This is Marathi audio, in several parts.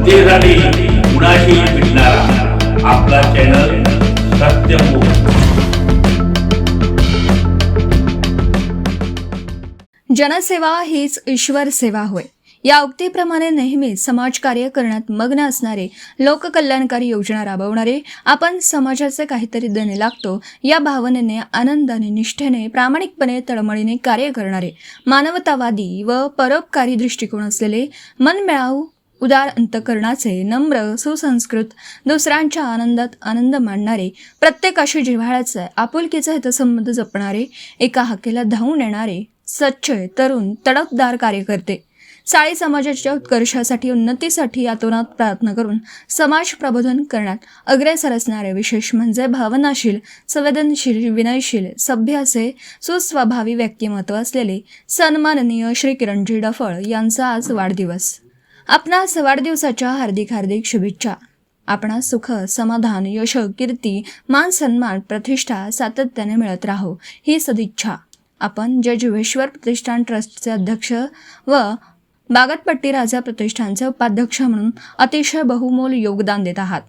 जनतेसाठी कुणाशी भेटणारा आपला चॅनल सत्यमुख। जनसेवा हीच ईश्वर सेवा होय या उक्तीप्रमाणे नेहमीच समाजकार्य करण्यात मग्न असणारे, लोककल्याणकारी योजना राबवणारे, आपण समाजाचे काहीतरी देणे लागतो या भावनेने, आनंदाने, निष्ठेने, प्रामाणिकपणे, तळमळीने कार्य करणारे, मानवतावादी व परोपकारी दृष्टिकोन असलेले, मनमिळाऊ, उदार अंतकरणाचे, नम्र, सुसंस्कृत, दुसऱ्यांच्या आनंदात आनंद मानणारे, प्रत्येकाशी जिव्हाळ्याचे, आपुलकीचे हितसंबंध जपणारे, एका हाकेला धावून येणारे, सच्चे, तरुण, तडफदार कार्यकर्ते, साळी समाजाच्या उत्कर्षासाठी, उन्नतीसाठी यातोनात प्रयत्न करून समाज प्रबोधन करण्यात अग्रेसर असणारे, विशेष म्हणजे भावनाशील, संवेदनशील, विनयशील, सभ्य असे सुस्वभावी व्यक्तिमत्व असलेले सन्माननीय श्री किरणजी डफळ यांचा आज वाढदिवस। आपणास वाढदिवसाच्या हार्दिक हार्दिक शुभेच्छा। आपणास सुख, समाधान, यश, कीर्ती, मान सन्मान, प्रतिष्ठा सातत्याने मिळत राहो ही सदिच्छा। आपण जय जिवेश्वर प्रतिष्ठान ट्रस्टचे अध्यक्ष व बागतपट्टी राजा प्रतिष्ठानचे उपाध्यक्ष म्हणून अतिशय बहुमोल योगदान देत आहात।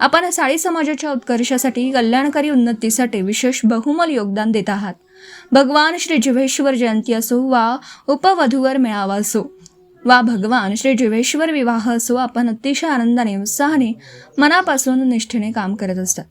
आपण साळी समाजाच्या उत्कर्षासाठी, कल्याणकारी उन्नतीसाठी विशेष बहुमोल योगदान देत आहात। भगवान श्री जिवेश्वर जयंती असो वा उपवधूवर मेळावा असो वा भगवान श्री जिवेश्वर विवाह असो, आपण अतिशय आनंदाने, उत्साहाने, मनापासून निष्ठेने काम करत असतात।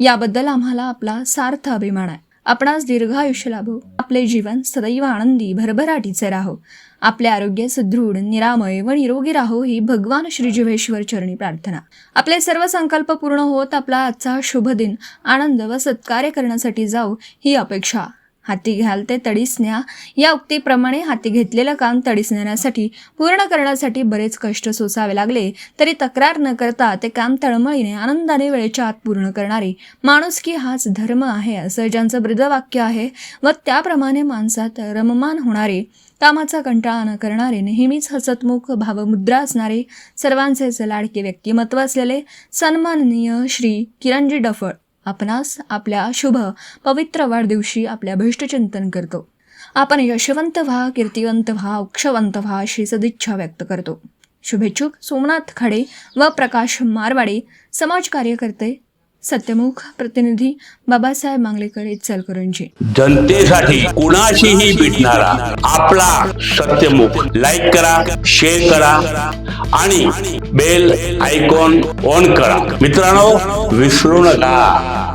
याबद्दल आम्हाला आपला सार्थ अभिमान आहे। आपणास दीर्घायुष्य लाभो, आपले जीवन सदैव आनंदी भरभराटीचे राहो, आपले आरोग्य सुदृढ, निरामय व निरोगी राहो ही भगवान श्री जिवेश्वर चरणी प्रार्थना। आपले सर्व संकल्प पूर्ण होत आपला आजचा शुभ दिन आनंद व सत्कार्य करण्यासाठी जाऊ ही अपेक्षा। हाती घ्याल ते तडीस न्या या उक्तीप्रमाणे हाती घेतलेलं काम तडीस नेण्यासाठी, पूर्ण करण्यासाठी बरेच कष्ट सोसावे लागले तरी तक्रार न करता ते काम तळमळीने, आनंदाने, वेळेच्या आत पूर्ण करणारे, माणुसकी हाच धर्म आहे असं ज्यांचं ब्रीदवाक्य आहे व त्याप्रमाणे माणसात रममान होणारे, कामाचा कंटाळा न करणारे, नेहमीच हसतमुख भावमुद्रा असणारे, सर्वांचेच लाडके व्यक्तिमत्व असलेले सन्माननीय श्री किरणजी डफळ आपणास आपल्या शुभ पवित्र वाढदिवशी आपल्या अभिष्टचिंतन करतो। आपण यशवंत व्हा, कीर्तिवंत व्हा, अक्षवंत व्हा अशी सदिच्छा व्यक्त करतो। शुभेच्छुक सोमनाथ खाडे व प्रकाश मारवाडे, समाज कार्यकर्ते, सत्यमुख प्रतिनिधी बाबासाहेब मांगलेकर इचलकरंजी। जनतेसाठी कुणाशीही भेटणारा आपला सत्यमुख। लाईक करा, शेअर करा आणि बेल आयकॉन ऑन करा। मित्रांनो, विसरू नका।